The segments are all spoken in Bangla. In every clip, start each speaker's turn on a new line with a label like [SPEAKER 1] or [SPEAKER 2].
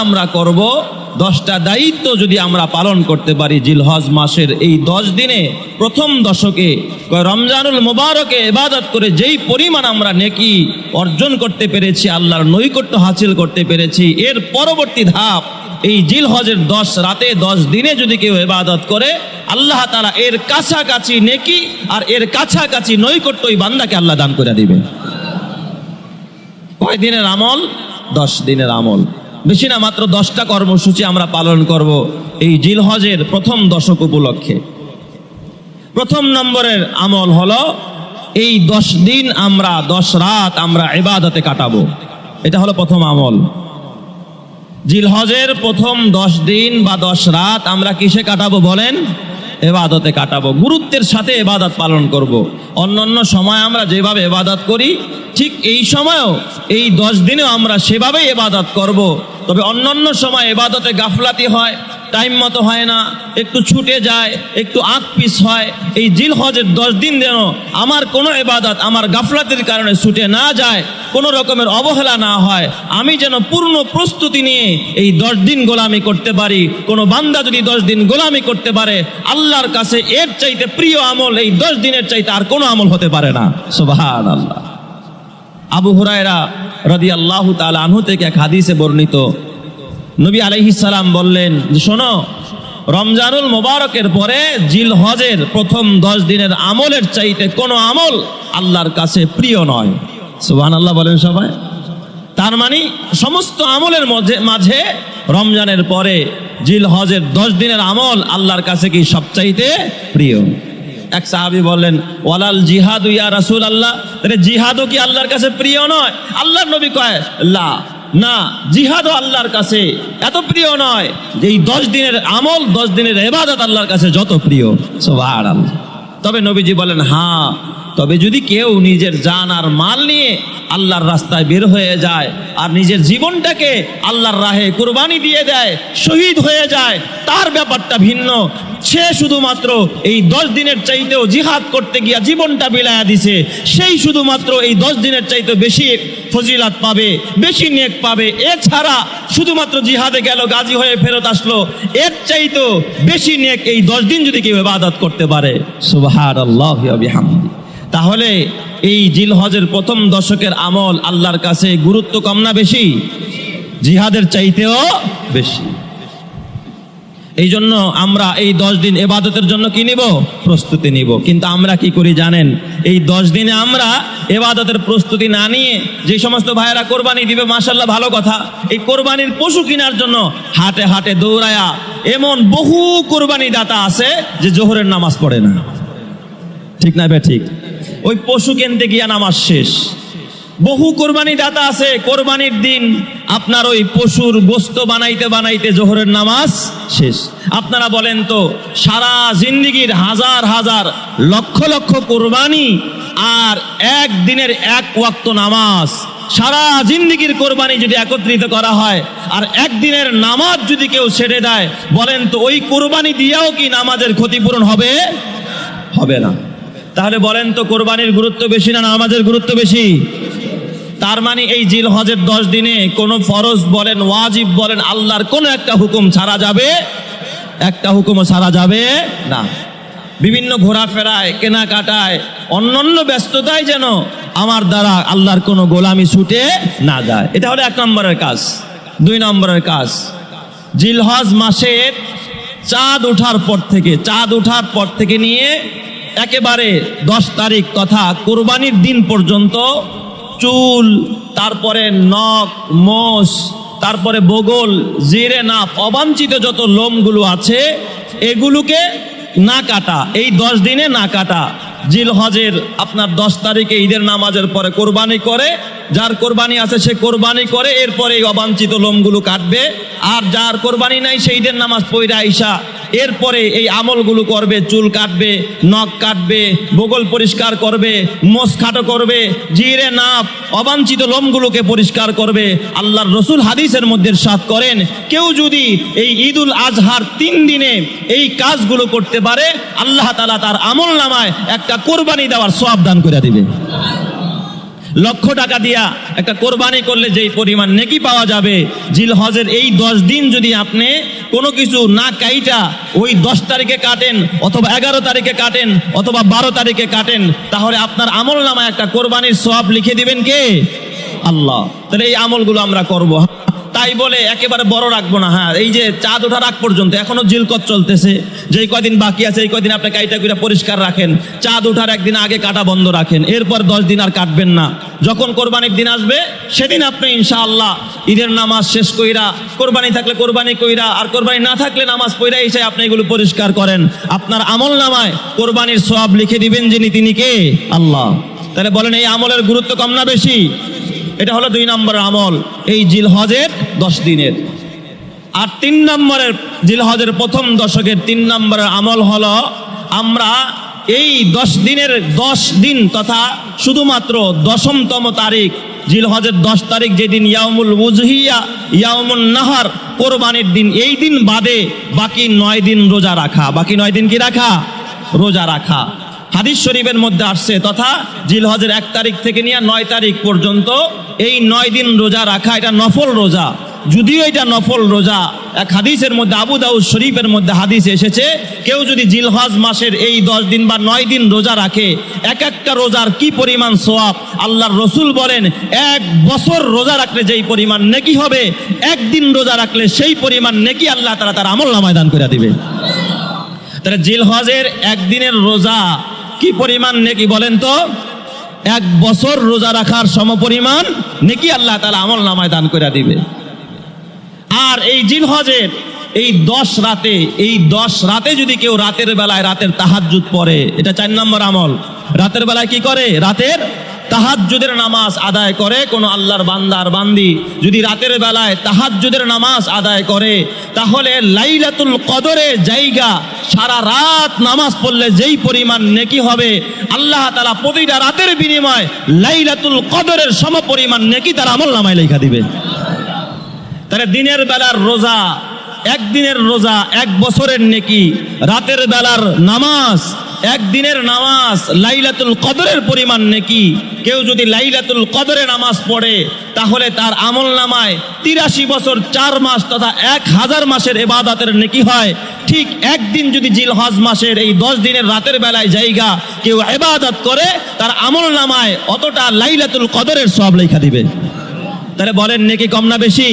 [SPEAKER 1] আমরা করব, 10টা দায়িত্ব যদি আমরা পালন করতে পারি জিলহজ মাসের এই 10 দিনে প্রথম দশকে রমজানুল মুবারকে ইবাদত করে যেই পরিমাণ আমরা নেকি অর্জন করতে পেরেছি, আল্লাহর নৈকট্য হাসিল করতে পেরেছি, এর পরবর্তী ধাপ এই জিলহজের 10 রাতে 10 দিনে যদি কেউ ইবাদত করে, আল্লাহ তাআলা এর কাছাকাছি নেকি আর এর কাছাকাছি নৈকট্য ওই বান্দাকে আল্লাহ দান করে দিবেন। কয় দিনের আমল? 10 দিনের আমল। বেশি না, মাত্র 10টা কর্মসূচি আমরা পালন করব এই জিলহজের প্রথম দশক উপলক্ষে। প্রথম নম্বরের আমল হলো এই 10 দিন আমরা 10 রাত আমরা ইবাদতে কাটাবো। এটা হলো প্রথম আমল। জিলহজের প্রথম 10 দিন বা 10 রাত আমরা কিসে কাটাবো বলেন? ইবাদতে কাটাবো। গুরুত্বের সাথে ইবাদত পালন করব। অন্যান্য সময় আমরা যেভাবে ইবাদত করি ঠিক এই সময়ও এই 10 দিনেও আমরা সেভাবেই ইবাদত করব। তবে অন্যান্য সময় ইবাদতে গাফলাতি হয়, টাইম মতো হয় না, একটু ছুটে যায়, একটু আগ পিছ হয়। এই জিলহজের 10 দিন যেন আমার কোনো ইবাদত আমার গাফলাতির কারণে ছুটে না যায়, কোনো রকমের অবহেলা না হয়, আমি যেন পূর্ণ প্রস্তুতি নিয়ে এই 10 দিন গোলামি করতে পারি। কোনো বান্দা যদি 10 দিন গোলামি করতে পারে, আল্লাহর কাছে এর চাইতে প্রিয় আমল এই 10 দিনের চাইতে আর কোনো আমল হতে পারে না। সুবহানাল্লাহ। আবু হুরায়রা রাদিয়াল্লাহু তাআলা আনহু থেকে এক হাদিসে বর্ণিত, নবী আলাইহিস সালাম বললেন যে শোনো, রমজানুল মুবারকের পরে জিলহজের প্রথম 10 দিনের আমলের চাইতে কোনো আমল আল্লাহর কাছে প্রিয় নয়। সুবহানাল্লাহ বলেন সবাই। তার মানে সমস্ত আমলের মাঝে রমজানের পরে জিলহজের 10 দিনের আমল আল্লাহর কাছে কি সবচাইতে প্রিয়। এক সাহাবী বললেন, ওয়ালাল জিহাদু ইয়া রাসূলুল্লাহ, তাহলে জিহাদও কি আল্লাহর কাছে প্রিয় নয়? আল্লাহর নবী কয় লা, না, জিহাদও আল্লাহর কাছে এত প্রিয় নয় যে এই 10 দিনের আমল 10 দিনের ইবাদত আল্লাহর কাছে যত প্রিয়। সুবহানাল্লাহ। তবে নবীজি বলেন, হ্যাঁ, তবে যদি কেউ নিজের জান আর মাল নিয়ে আল্লাহর রাস্তায় বের হয়ে যায় আর নিজের জীবনটাকে আল্লাহর রাহে কুরবানি দিয়ে দেয়, শহীদ হয়ে যায়, তার ব্যাপারটা ভিন্ন। সে শুধুমাত্র এই 10 দিনের চাইতেও জিহাদ করতে গিয়া জীবনটা বিলায়া দিছে, সেই শুধুমাত্র এই 10 দিনের চাইতে বেশি ফজিলাত পাবে, বেশি নেক পাবে। এছাড়া শুধুমাত্র জিহাদে গেল, গাজী হয়ে ফেরত আসলো, এর চাইতেও বেশি নেক এই 10 দিন যদি কেউ ইবাদত করতে পারে। সুবহানাল্লাহি ওয়া বিহামদিহি। তাহলে এই জিলহজের প্রথম দশকের আমল আল্লাহর কাছে গুরুত্ব কম না বেশি? জিহাদের চাইতেও বেশি। এই জন্য আমরা এই 10 দিন ইবাদতের জন্য কি নিব? প্রস্তুতি নিব। কিন্তু আমরা কি করি জানেন? এই 10 দিনে আমরা ইবাদতের প্রস্তুতি না নিয়ে, যে সমস্ত ভাইয়েরা কোরবানি দিবে মাশাআল্লাহ ভালো কথা, এই কোরবানির পশু কেনার জন্য হাটে হাটে দৌড়ায়া, এমন বহু কোরবানি দাতা আছে যে জোহরের নামাজ পড়ে না। ঠিক না বে ঠিক? ওই পশু কিনতে গিয়া নামাজ শেষ। বহু কোরবানি দাতা আছে কোরবানির দিন আপনার ওই পশুর গোস্ত বানাইতে বানাইতে জোহরের নামাজ শেষ। আপনারা বলেন তো, সারা জিন্দেগির হাজার হাজার লক্ষ লক্ষ কোরবানি আর এক দিনের এক ওয়াক্ত নামাজ, সারা জিন্দেগির কোরবানি যদি একত্রিত করা হয় আর একদিনের নামাজ যদি কেউ ছেড়ে দেয়, বলেন তো ওই কোরবানি দিয়েও কি নামাজের ক্ষতিপূরণ হবে? হবে না। তাহলে বলেন তো, কোরবানির গুরুত্ব বেশি না নামাজের গুরুত্ব বেশি? তার মানে এই জিলহজের 10 দিনে কোনো ফরজ বলেন, ওয়াজিব বলেন, আল্লাহর কোনো একটা হুকুম ছাড়া যাবে? একটা হুকুমও ছাড়া যাবে না। বিভিন্ন ঘোরাফেরায়, কেনাকাটায়, অন্যান্য ব্যস্ততায় যেন আমার দ্বারা আল্লাহর কোনো গোলামি ছুটে না যায়। এটা হলো 1 নম্বরের কাজ। 2 নম্বরের কাজ, জিলহজ মাসের চাঁদ ওঠার পর থেকে নিয়ে একেবারে 10 তারিখ তথা কোরবানির দিন পর্যন্ত চুল, তারপরে নখ, মোষ, তারপরে বগল, জিরে নাপ, অবাঞ্ছিত যত লোমগুলো আছে এগুলোকে না কাটা, এই 10 দিনে না কাটা। জিলহজের আপনার 10 তারিখে ঈদের নামাজের পরে কোরবানি করে, যার কোরবানি আছে সে কোরবানি করে, এরপরে এই অবাঞ্ছিত লোমগুলো কাটবে। আর যার কোরবানি নাই সেই ঈদের নামাজ পড়ে আইসা এরপরে এই আমলগুলো করবে, চুল কাটবে, নখ কাটবে, বগল পরিষ্কার করবে, মোষ খাটো করবে, জিরে নাপ, অবাঞ্ছিত লোমগুলোকে পরিষ্কার করবে। আল্লাহর রসুল হাদিসের মধ্যে ইরশাদ করেন, কেউ যদি এই ঈদুল আজহার 3 দিনে এই কাজগুলো করতে পারে, আল্লাহ তাআলা তার আমল নামায় একটা কোরবানি দেওয়ার সওয়াব দান করে দিবে। লক্ষ টাকা দিয়া একটা কোরবানি করলে যেই পরিমাণ নেকি পাওয়া যাবে, জিলহজের এই 10 দিন যদি আপনি কোনো কিছু না কাইটা ওই 10 তারিখে কাটেন অথবা 11 তারিখে কাটেন অথবা 12 তারিখে কাটেন, তাহলে আপনার আমল নামায় একটা কোরবানির সওয়াব লিখে দিবেন কে? আল্লাহ। তাহলে এই আমলগুলো আমরা করব। তাই বলে একেবারে বড় রাখবো না। হ্যাঁ, এই যে চাঁদ ওঠার আগ পর্যন্ত এখনো জিলকত চলতেছে, যেই কয়দিন বাকি আছে এই কয়দিন আপনি কাইটা কুইটা পরিষ্কার রাখেন, চাঁদ ওঠার একদিন আগে কাটা বন্ধ রাখেন, এরপর 10 দিন আর কাটবেন না। যখন কোরবানির দিন আসবে সেদিন আপনি ইনশাআল্লাহ ঈদের নামাজ শেষ কইরা, কোরবানি থাকলে কোরবানি কইরা, আর কোরবানি না থাকলে নামাজ পড়া এসে আপনি এগুলো পরিষ্কার করেন, আপনার আমল নামায় কোরবানির সওয়াব লিখে দিবেন যিনি, তিনি কে? আল্লাহ। তাহলে বলেন এই আমলের গুরুত্ব কম না বেশি? এটা হলো 2 নম্বরের আমল এই জিলহজের 10 দিনের। আর 3 নম্বরের, জিলহজের প্রথম দশকের 3 নম্বরের আমল হলো আমরা এই 10 দিনের 10 দিন তথা শুধুমাত্র 10তম তারিখ, জিলহজের 10 তারিখ যেদিন ইয়াউমুল উজহিয়া, ইয়াউমুন নাহার, কোরবানির দিন, এই দিন বাদে বাকি 9 দিন রোজা রাখা। বাকি 9 দিন কি রাখা? রোজা রাখা। হাদিস শরীফের মধ্যে আসছে, তথা জিলহজের 1 তারিখ থেকে নিয়ে 9 তারিখ পর্যন্ত এই 9 দিন রোজা রাখা, এটা নফল রোজা। যদিও এটা নফল রোজা, এক হাদিসের মধ্যে, আবু দাউদ শরীফের মধ্যে হাদিস এসেছে, কেউ যদি জিলহজ মাসের এই 10 দিন বা 9 দিন রোজা রাখে, এক একটা রোজার কি পরিমাণ সওয়াব, আল্লাহর রসুল বলেন 1 বছর রোজা রাখলে যেই পরিমাণ নেকি হবে, 1 দিন রোজা রাখলে সেই পরিমাণ নেকি আল্লাহ তাআলা তার আমল নামায় দান করে দিবে। তাহলে জিলহজের 1 দিনের রোজা কি পরিমাণ নেকি বলেন তো? 1 বছর রোজা রাখার সমপরিমাণ নেকি আল্লাহ তাআলা আমল নামায় দান করে দিবে। আর এই জিলহজের এই 10 রাতে, এই 10 রাতে যদি কেউ রাতের বেলায় রাতের তাহাজ্জুদ পড়ে, এটা 4 নম্বর আমল। রাতের বেলায় কি করে? রাতের তাহাজ্জুদের নামাজ আদায় করে। কোনো আল্লাহর বান্দার বান্দি যদি রাতের বেলায় তাহাজ্জুদের নামাজ আদায় করে, তাহলে লাইলাতুল কদরে জায়গা, সারা রাত নামাজ পড়লে যেই পরিমাণ নেকি হবে, আল্লাহ তাআলা প্রতিটা রাতের বিনিময়ে লাইলাতুল কদরের সমপরিমাণ নেকি তার আমল নামায় লেখা দিবে। তাহলে দিনের বেলার রোজা, 1 দিনের রোজা 1 বছরের নেকি, রাতের বেলার নামাজ, 1 দিনের নামাজ লাইলাতুল কদরের পরিমাণ নেকি। কেউ যদি লাইলাতুল কদরে নামাজ পড়ে, তাহলে তার আমল নামায় 83 বছর 4 মাস তথা 1000 মাসের ইবাদতের নেকি হয়। ঠিক একদিন যদি জিলহজ মাসের এই 10 দিনের রাতের বেলায় জায়গা কেউ ইবাদত করে, তার আমল নামায় অতটা লাইলাতুল কদরের সওয়াব লেখা দিবে। তাহলে বলেন নেকি কম না বেশি?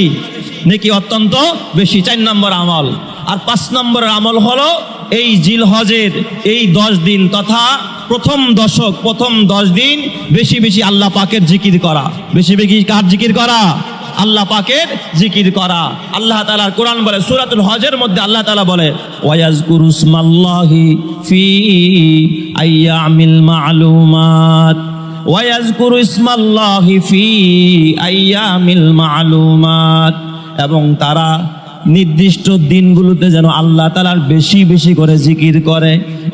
[SPEAKER 1] নেকি অত্যন্ত বেশি। 4 নম্বর আমল। আর 5 নম্বরের আমল হলো এই জিলহজের এই 10 দিন তথা প্রথম দশক, প্রথম 10 দিন বেশি বেশি আল্লাহ পাকের জিকির করা। বেশি বেশি কার জিকির করা? আল্লাহ পাকের জিকির করা। আল্লাহ তাআলার কোরআন বলে, সূরাতুল হজের মধ্যে আল্লাহ তাআলা বলে, ওয়ায়াজকুরুসমাল্লাহি ফি আইয়ামিল মা'লুমাত, ওয়ায়াজকুরু ইসমাল্লাহি ফি আইয়ামিল মা'লুমাত, এবং তারা নির্দিষ্ট দিনগুলোতে যেন আল্লাহ তাআলার বেশি বেশি করে জিকির করে।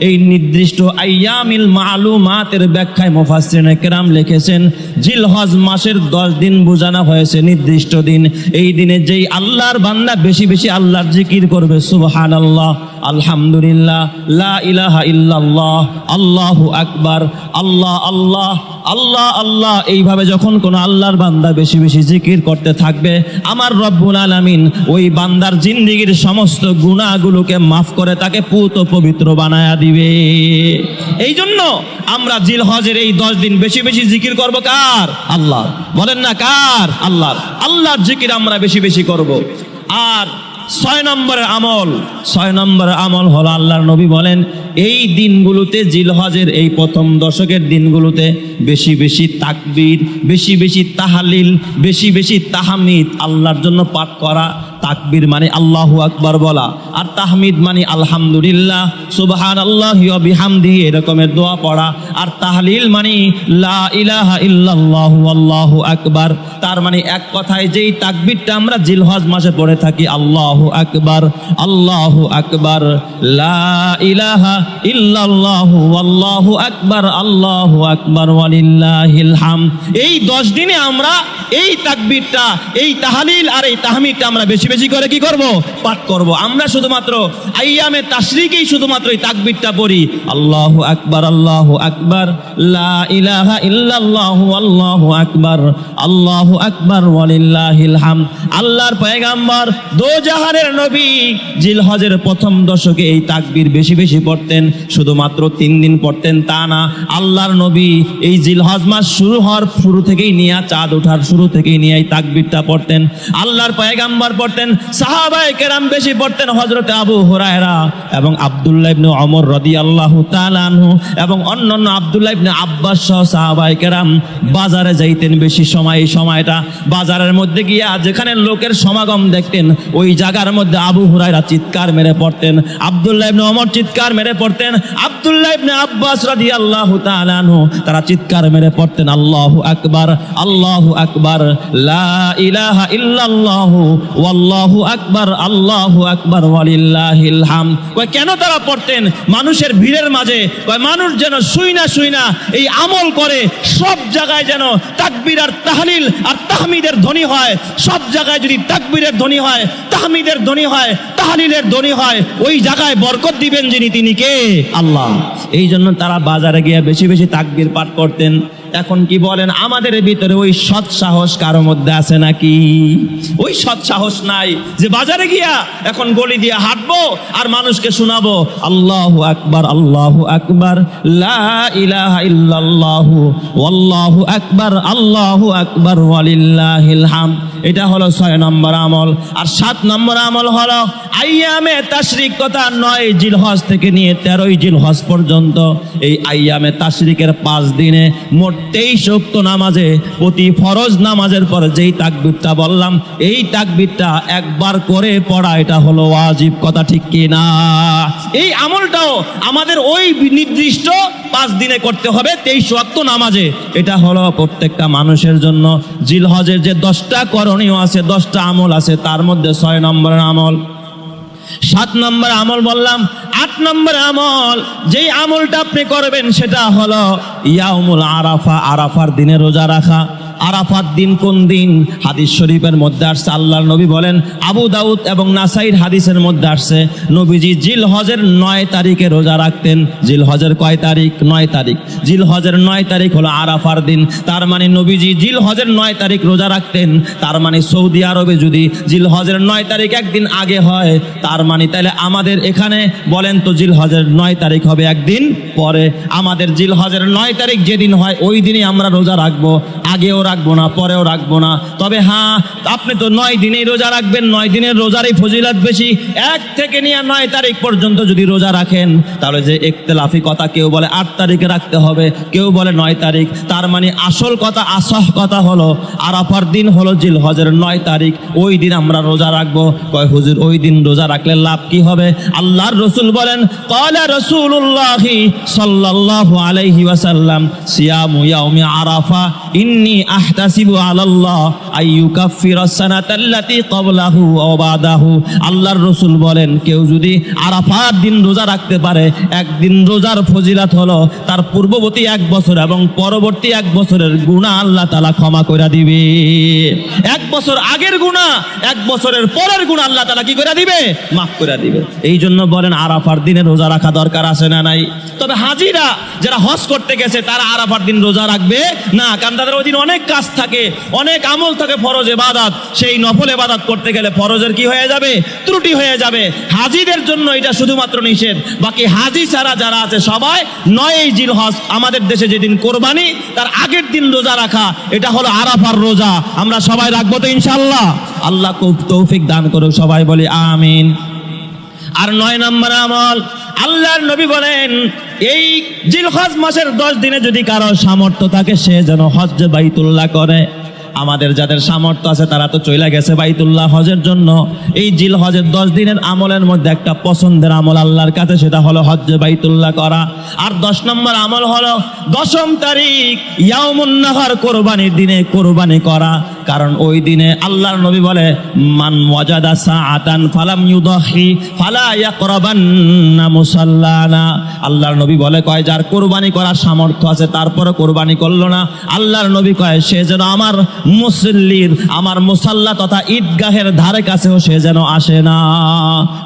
[SPEAKER 1] এই নির্দিষ্ট আইয়ামিল মা'লুমাতের ব্যাখ্যায় মুফাসসিরিনে কেরাম লিখেছেন, জিলহজ মাসের 10 দিন বোঝানো হয়েছে নির্দিষ্ট দিন। এই দিনে যেই আল্লাহর বান্দা বেশি বেশি আল্লাহর জিকির করবে, সুবহানাল্লাহ, আলহামদুলিল্লাহ, লা ইলাহা ইল্লাল্লাহ, আল্লাহু আকবার, আল্লাহ আল্লাহ, আল্লাহ আল্লাহ, এইভাবে যখন কোন আল্লাহর বান্দা বেশি বেশি জিকির করতে থাকবে, আমার রব্বুল আলামিন ওই বান্দার জিন্দেগীর সমস্ত গুনাহগুলোকে মাফ করে তাকে পুত পবিত্র বানায়া দিবে। এই জন্য আমরা জিলহজের এই 10 দিন বেশি বেশি জিকির করব। কার? আল্লাহ। বলেন না কার? আল্লাহর। আল্লাহর জিকির আমরা বেশি বেশি করব। আর 6 নম্বরের আমল, 6 নম্বরের আমল হলো, আল্লাহর নবী বলেন, এই দিনগুলোতে, জিলহজের এই প্রথম দশকের দিনগুলোতে বেশি বেশি তাকবীর, বেশি বেশি তাহলিল, বেশি বেশি তাহমিদ আল্লাহর জন্য পাঠ করা। তাকবীর মানে আল্লাহু আকবার বলা, আর তাহমিদ মানে আলহামদুলিল্লাহ, সুবহানাল্লাহি ওয়া বিহামদিহি, এরকমের দোয়া পড়া। আর তাহলিল মানে লা ইলাহা ইল্লাল্লাহু আল্লাহু আকবার। তার মানে এক কথায় যেই তাকবীরটা আমরা জিলহজ মাসে পড়ে থাকি, আল্লাহু আকবার, আল্লাহু আকবার, লা ইলাহা ইল্লাল্লাহু আল্লাহু আকবার, আল্লাহু আকবার ওয়ালিল্লাহিল হামদ। এই 10 দিনে আমরা এই তাকবীরটা, এই তাহলিল আর এই তাহমিদটা আমরা বেশি বেশি বেশি করে কি করব? পাঠ করব। আমরা শুধুমাত্র আইয়ামে তাশরিকেই শুধুমাত্র এই তাকবীরটা পড়ি, আল্লাহু আকবার, আল্লাহু আকবার, লা ইলাহা ইল্লাল্লাহু, আল্লাহু আকবার, আল্লাহু আকবার, ওয়ালিল্লাহিল হামদ। আল্লাহর পয়গাম্বর দো জাহানের নবী জিলহজের প্রথম দশকে এই তাকবীর বেশি বেশি পড়তেন। শুধুমাত্র 3 দিন পড়তেন তা না, আল্লাহর নবী এই জিলহজ মাস শুরু হওয়ার শুরু থেকেই নিয়ে, চাঁদ ওঠার শুরু থেকেই নিয়ে এই তাকবীরটা পড়তেন। আল্লাহর পয়গাম্বর পড়তেন, সাহাবায়ে কেরাম বেশি পড়তেন। হযরতে আবু হুরায়রা এবং আব্দুল্লাহ ইবনে ওমর রাদিয়াল্লাহু তাআলা আনহু এবং অন্যান্য আব্দুল্লাহ ইবনে আব্বাস সহ সাহাবায়ে কেরাম বাজারে যাইতেন বেশি সময়। এই সময়টা বাজারের মধ্যে গিয়া যেখানে লোকের সমাগম দেখতেন, ওই জায়গার মধ্যে আবু হুরায়রা চিৎকার মেরে পড়তেন, আব্দুল্লাহ ইবনে ওমর চিৎকার মেরে পড়তেন, আব্দুল্লাহ ইবনে আব্বাস রাদিয়াল্লাহু তাআলা আনহু তারা চিৎকার মেরে পড়তেন, আল্লাহু আকবার, আল্লাহু আকবার, লা ইলাহা ইল্লাল্লাহু, ওয়াল্লাহু আকবার, আল্লাহু আকবার, ওয়ালিল্লাহিল হামদ। কয় কেন তারা পড়তেন? মানুষের ভিড়ের মাঝে কয় মানুষ যেন শুই না এই আমল করে, সব জায়গায় যেন তাকবীর আর তাহলিল আর তাহমিদের ধ্বনি হয়। সব জায়গায় যদি তাকবীরের ধ্বনি হয়, তাহমিদের ধ্বনি হয়, তাহলিলের ধ্বনি হয়, ওই জায়গায় বরকত দিবেন যিনি, তিনি কে? আল্লাহ। এই জন্য তারা বাজারে গিয়ে বেশি বেশি তাকবীর পাঠ করতেন। এখন কি বলেন, আমাদের ভিতরে ওই সৎ সাহস কারো মধ্যে আছে নাকি? ওই সৎ সাহস নাই যে বাজারে গিয়া এখন গলি দিয়ে হাঁটবো আর মানুষকে শোনাবো আল্লাহু আকবার, আল্লাহু আকবার, লা ইলাহা ইল্লাল্লাহু, ওয়াল্লাহু আকবার, আল্লাহু আকবার, ওয়ালিল্লাহিল হামদ। এটা হলো 6 নম্বর আমল। আর 7 নম্বর আমল হলো আইয়ামে তাশরিক, কথা 9 জিলহজ থেকে নিয়ে 13 জিলহজ পর্যন্ত এই আইয়ামে তাশরিকের 5 দিনে মোট 23 ওয়াক্ত নামাজে প্রতি ফরজ নামাজের পর যেই তাকবীরটা বললাম, এই তাকবীরটা একবার করে পড়া, এটা হলো ওয়াজিব। কথা ঠিক কি না? এই আমলটাও আমাদের ওই নির্দিষ্ট 5 দিনে করতে হবে 23 ওয়াক্ত নামাজে। এটা হলো প্রত্যেকটা মানুষের জন্য। জিলহজের যে 10টা করণীয় আছে, 10টা আমল আছে, তার মধ্যে 6 নম্বরের আমল। 7 নম্বর আমল বললাম। 8 নম্বর আমল, যেই আমলটা আপনি করবেন সেটা হলো ইয়াউমুল আরাফা, আরাফার দিনে রোজা রাখা। আরাফার দিন কোন দিন? হাদিস শরীফের মধ্যে আসছে, আল্লাহর নবী বলেন, আবু দাউদ এবং নাসাইর হাদিসের মধ্যে আসছে, নবীজি জিলহজের 9 তারিখে রোজা রাখতেন। জিলহজের কয় তারিখ? 9 তারিখ। জিলহজের 9 তারিখ হলো আরাফার দিন। তার মানে নবীজি জিলহজের 9 তারিখ রোজা রাখতেন। তার মানে সৌদি আরবে যদি জিলহজের 9 তারিখ একদিন আগে হয়, তার মানে তাহলে আমাদের এখানে বলেন তো জিলহজের 9 তারিখ হবে একদিন পরে। আমাদের জিলহজের 9 তারিখ যেদিন হয় ওই দিনই আমরা রোজা রাখবো, আগেও রাখবো না, পরেও রাখবো না। তবে হ্যাঁ, আপনি তো 9 দিনেই রোজা রাখবেন, 9 দিনের রোজারই ফজিলত বেশি। 1 থেকে নিয়ে 9 তারিখ পর্যন্ত যদি রোজা রাখেন, তাহলে যে ইখতিলাফি কথা, কেউ বলে 8 তারিখে রাখতে হবে, কেউ বলে 9 তারিখ। তার মানে আসল কথা, আসহ কথা হলো আরাফার দিন হলো জিলহজের 9 তারিখ, ওই দিন আমরা রোজা রাখবো। কয় হুজুর, ওই দিন রোজা রাখলে লাভ কি হবে? আল্লাহর রাসূল বলেন, ক্বালা রাসূলুল্লাহি সাল্লাল্লাহু আলাইহি ওয়াসাল্লাম, সিয়ামু ইয়াউমি আরাফা ইন্নী আহতাসিবু আলাল্লাহ আইয়ুকাফিরাস সানাতাল্লাতী ক্বাবলাহু ওয়া বাদাহু। আল্লাহর রাসূল বলেন, কেউ যদি আরাফার দিন রোজা রাখতে পারে, একদিন রোজার ফজিলত হলো তার পূর্ববর্তী 1 বছর এবং পরবর্তী 1 বছরের গুনাহ আল্লাহ তাআলা ক্ষমা করে দিবে। 1 বছর আগের গুনাহ, 1 বছরের পরের গুনাহ আল্লাহ তাআলা কি করে দিবে? মাফ করে দিবে। এই জন্য বলেন আরাফার দিনে রোজা রাখা দরকার আছে না নাই? তবে হাজিরা যারা হজ করতে গেছে তারা আরাফার দিন রোজা রাখবে না, কারণ তাদের ওই দিন অনেক কাজ থাকে, অনেক আমল থাকে, ফরজ ইবাদত। সেই নফল ইবাদত করতে গেলে ফরজের কি হয়ে যাবে? ত্রুটি হয়ে যাবে। হাজিদের জন্য এটা শুধুমাত্র নিষেধ। বাকি হাজি ছাড়া যারা আছে সবাই 9 জিলহজ, আমাদের দেশে যেদিন কোরবানি তার আগের দিন রোজা রাখা, এটা হলো আরাফার রোজা। আমরা সবাই রাখবো তো ইনশাআল্লাহ? আল্লাহ খুব তৌফিক দান করুক, সবাই বলি আমিন। আর 9 নম্বর আমল, আল্লাহর নবী বলেন, এই জিলহজ মাসের 10 দিনে যদি কারো সামর্থ্য থাকে সে যেন হজ্জে বাইতুল্লাহ করে। আমাদের যাদের সামর্থ্য আছে তারা তো চলে গেছে বাইতুল্লাহ হজের জন্য। এই জিলহজের 10 দিনের আমলের মধ্যে একটা পছন্দের আমল আল্লাহর কাছে, সেটা হলো হজ্জে বাইতুল্লাহ করা। আর 10 নম্বর আমল হলো 10ম তারিখ ইয়াউমুন নাহর, কোরবানির দিনে কোরবানি করা। কারণ ওই দিনে আল্লাহর নবী বলে, মান ওয়াজাদা সাআতান ফালাম ইউদাহি ফালা ইয়াকরাবান্না মুসাল্লানা। আল্লাহর নবী বলে কয়, যার কোরবানি করার সামর্থ্য আছে তারপরে কোরবানি করলো না, আল্লাহর নবী কয় সে যেন আমার মুসল্লির, আমার মুসাল্লা তথা ঈদগাহের ধারে কাছেও সে যেন আসে না।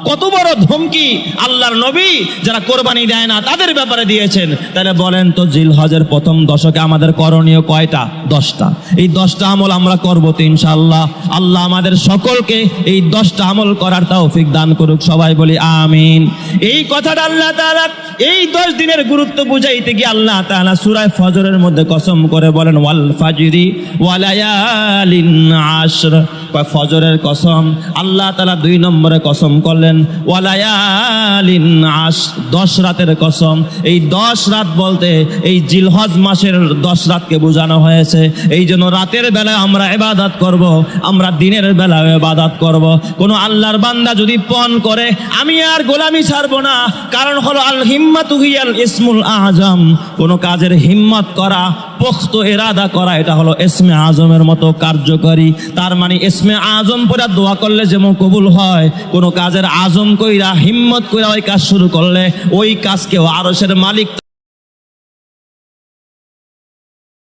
[SPEAKER 1] কত বড় ধমকি আল্লাহর নবী যারা কোরবানি দেয় না তাদের ব্যাপারে দিয়েছেন। তাহলে বলেন তো, জিলহজের প্রথম দশকে আমাদের করণীয় কয়টা? 10টা। এই 10টা আমল আমরা করবো তো ইনশাআল্লাহ। আল্লাহ আমাদের সকলকে এই 10টা আমল করার তৌফিক দান করুক, সবাই বলি আমিন। এই কথাটা আল্লাহ তাআলা এই 10 দিনের গুরুত্ব বুঝাইতে গিয়ে আল্লাহ তাআলা সূরা ফজরের মধ্যে কসম করে বলেন, ওয়াল ফাজরি ওয়া লায়ালিন আশর। ফজরের কসম আল্লাহ তাআলা 2 নম্বরে কসম করলেন, ওয়া লায়ালিন আশর, 10 রাতের কসম। এই 10 রাত বলতে এই জিলহজ মাসের 10 রাতকে বোঝানো হয়েছে। এই জন্য রাতের বেলায় আমরা ইবাদত করব, আমরা দিনের বেলায় ইবাদত করব। কোন আল্লাহর বান্দা যদি পণ করে আমি আর গোলামি ছাড়বো না, কারণ হলো আল হিম্মাতু হিয়াল ইসমুল আজম। কোন কাজের হিম্মত করা, পোক্ত ইরাদা করা, এটা হলো ইসমে আজমের মতো কার্যকরী। তার মানে ইসমে আজম পড়া দোয়া করলে যেমন কবুল হয়, কোন কাজের আজম কইরা হিম্মত কইরা ওই কাজ শুরু করলে ওই কাজকেও আরশের মালিক